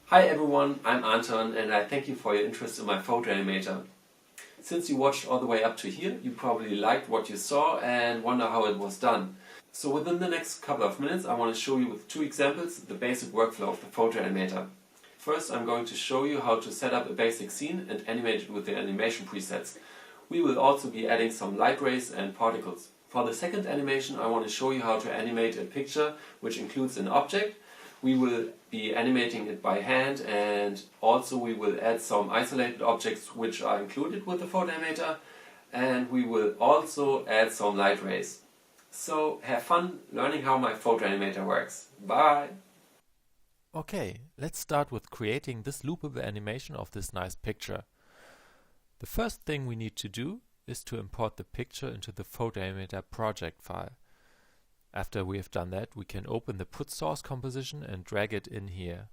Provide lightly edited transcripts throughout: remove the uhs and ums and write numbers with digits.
Hi everyone, I'm Anton and I thank you for your interest in my photo animator. Since you watched all the way up to here, you probably liked what you saw and wonder how it was done. So within the next couple of minutes I want to show you with two examples the basic workflow of the photo animator. First I'm going to show you how to set up a basic scene and animate it with the animation presets. We will also be adding some light rays and particles. For the second animation I want to show you how to animate a picture which includes an object. We will be animating it by hand, and also we will add some isolated objects which are included with the photo animator, and we will also add some light rays. So have fun learning how my photo animator works. Bye! Okay, let's start with creating this loopable animation of this nice picture. The first thing we need to do is to import the picture into the photo animator project file. After we have done that, we can open the put source composition and drag it in here.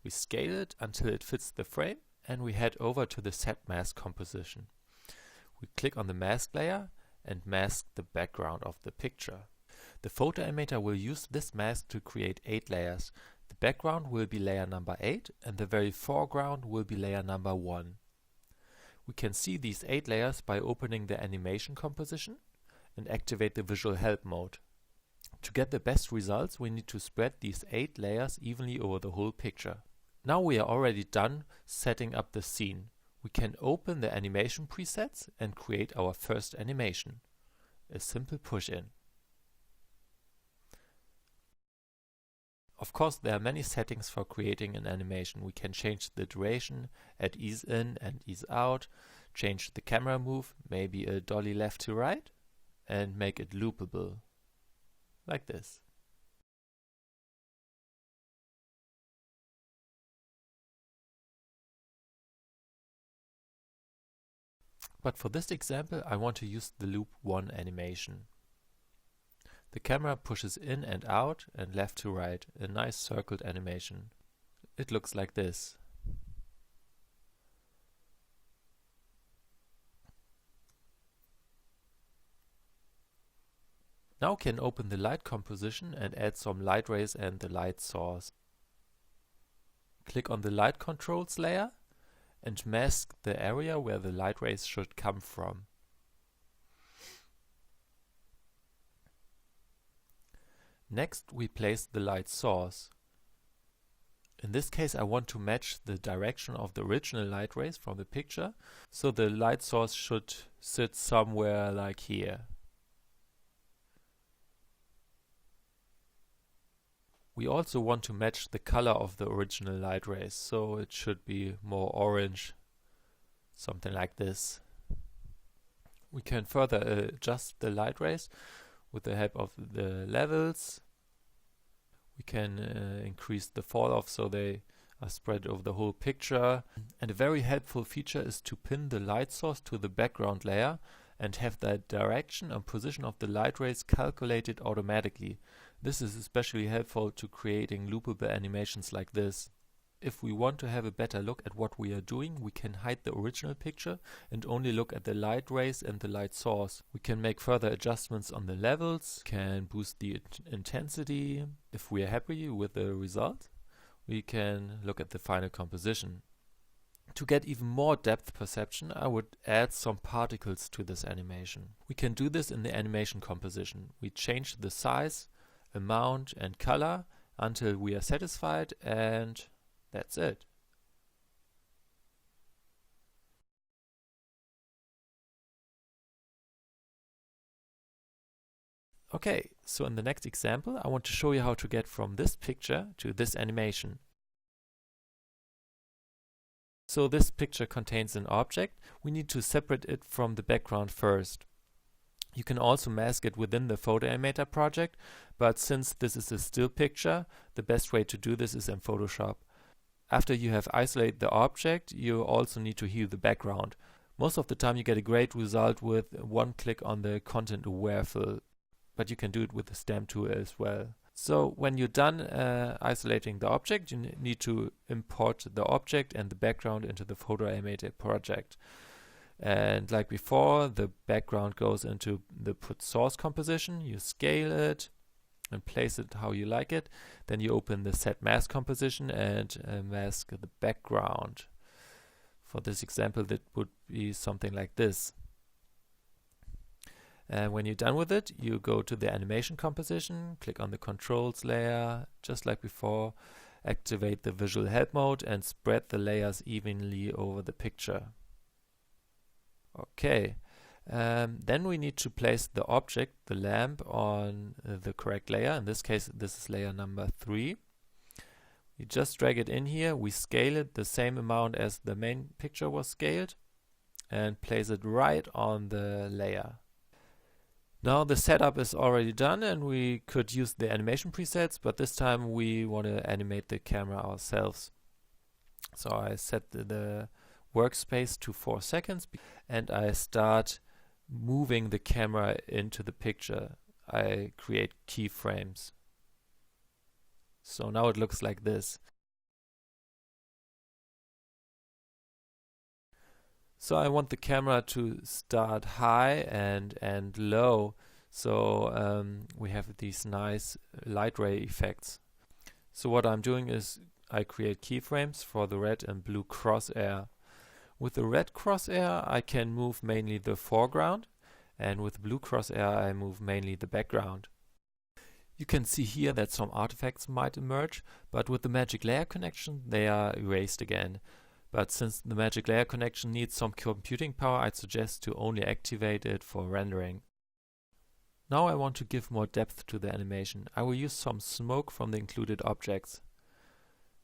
We scale it until it fits the frame and we head over to the set mask composition. We click on the mask layer and mask the background of the picture. The photo animator will use this mask to create 8 layers. The background will be layer number 8 and the very foreground will be layer number 1. We can see these 8 layers by opening the animation composition and activate the visual help mode. To get the best results, we need to spread these 8 layers evenly over the whole picture. Now we are already done setting up the scene. We can open the animation presets and create our first animation. A simple push-in. Of course, there are many settings for creating an animation. We can change the duration, add ease in and ease out, change the camera move, maybe a dolly left to right, and make it loopable. Like this. But for this example, I want to use the loop 1 animation. The camera pushes in and out and left to right, a nice circled animation. It looks like this. Now can open the light composition and add some light rays and the light source. Click on the light controls layer and mask the area where the light rays should come from. Next we place the light source. In this case I want to match the direction of the original light rays from the picture, so the light source should sit somewhere like here. We also want to match the color of the original light rays, so it should be more orange, something like this. We can further adjust the light rays with the help of the levels. We can increase the fall off so they are spread over the whole picture. And a very helpful feature is to pin the light source to the background layer and have the direction and position of the light rays calculated automatically. This is especially helpful to creating loopable animations like this. If we want to have a better look at what we are doing, we can hide the original picture and only look at the light rays and the light source. We can make further adjustments on the levels, can boost the intensity. If we are happy with the result, we can look at the final composition. To get even more depth perception, I would add some particles to this animation. We can do this in the animation composition. We change the size, amount and color until we are satisfied, and that's it. Okay, so in the next example I want to show you how to get from this picture to this animation. So this picture contains an object. We need to separate it from the background first. You can also mask it within the photo animator project, but since this is a still picture, the best way to do this is in Photoshop. After you have isolated the object, you also need to hue the background. Most of the time you get a great result with one click on the content aware fill, but you can do it with the stamp tool as well. So when you're done isolating the object, you need to import the object and the background into the photo animator project. And like before, the background goes into the put source composition. You scale it and place it how you like it. Then you open the set mask composition and mask the background. For this example, that would be something like this. And when you're done with it, you go to the animation composition, click on the controls layer, just like before, activate the visual help mode and spread the layers evenly over the picture. Okay, then we need to place the object, the lamp, on the correct layer. In this case, this is layer number 3. You just drag it in here, we scale it the same amount as the main picture was scaled, and place it right on the layer. Now the setup is already done and we could use the animation presets, but this time we want to animate the camera ourselves. So I set the workspace to 4 seconds and I start moving the camera into the picture. I create keyframes. So now it looks like this. So I want the camera to start high and end low. So we have these nice light ray effects. So what I'm doing is I create keyframes for the red and blue crosshair. With the red crosshair I can move mainly the foreground, and with blue crosshair I move mainly the background. You can see here that some artifacts might emerge, but with the magic layer connection they are erased again. But since the magic layer connection needs some computing power, I'd suggest to only activate it for rendering. Now I want to give more depth to the animation. I will use some smoke from the included objects.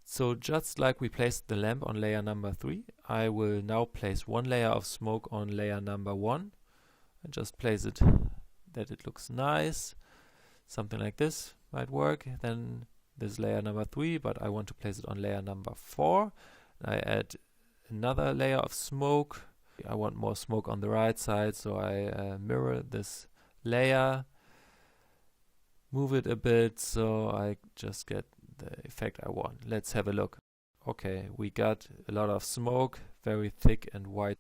So just like we placed the lamp on layer number 3, I will now place one layer of smoke on layer number 1 and just place it that it looks nice. Something like this might work. Then this layer number 3, but I want to place it on layer number 4. I add another layer of smoke. I want more smoke on the right side, so I mirror this layer, move it a bit so I just get the effect I want. Let's have a look. Okay, we got a lot of smoke, very thick and white.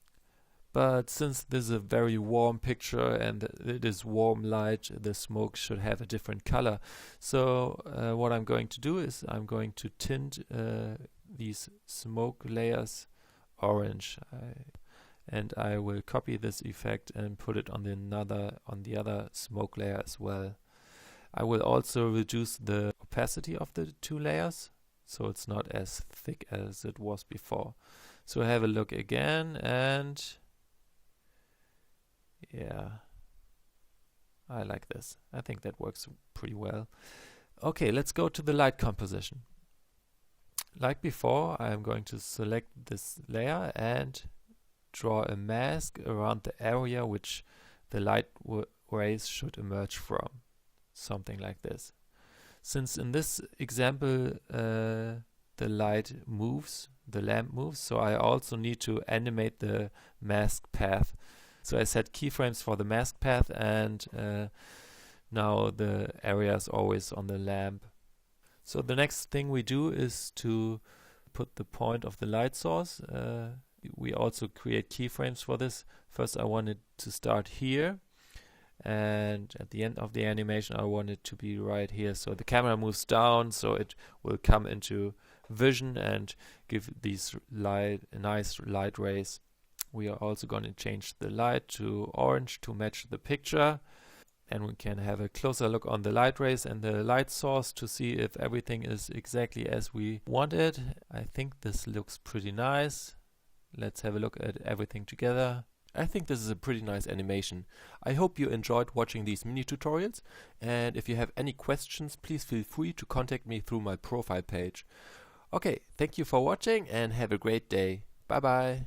But since this is a very warm picture and it is warm light, the smoke should have a different color. So what I'm going to do is I'm going to tint these smoke layers orange, and I will copy this effect and put it on the other smoke layer as well. I will also reduce the opacity of the 2 layers so it's not as thick as it was before. So have a look again, and yeah, I like this. I think that works pretty well. Okay, let's go to the light composition. Like before, I am going to select this layer and draw a mask around the area which the light rays should emerge from. Something like this. Since in this example the light moves, the lamp moves, so I also need to animate the mask path. So I set keyframes for the mask path, and now the area is always on the lamp. So the next thing we do is to put the point of the light source. We also create keyframes for this. First I want it to start here, and at the end of the animation I want it to be right here. So the camera moves down, so it will come into vision and give these nice light rays. We are also going to change the light to orange to match the picture. And we can have a closer look on the light rays and the light source to see if everything is exactly as we wanted. I think this looks pretty nice. Let's have a look at everything together. I think this is a pretty nice animation. I hope you enjoyed watching these mini tutorials, and if you have any questions, please feel free to contact me through my profile page. Okay, thank you for watching and have a great day. Bye bye.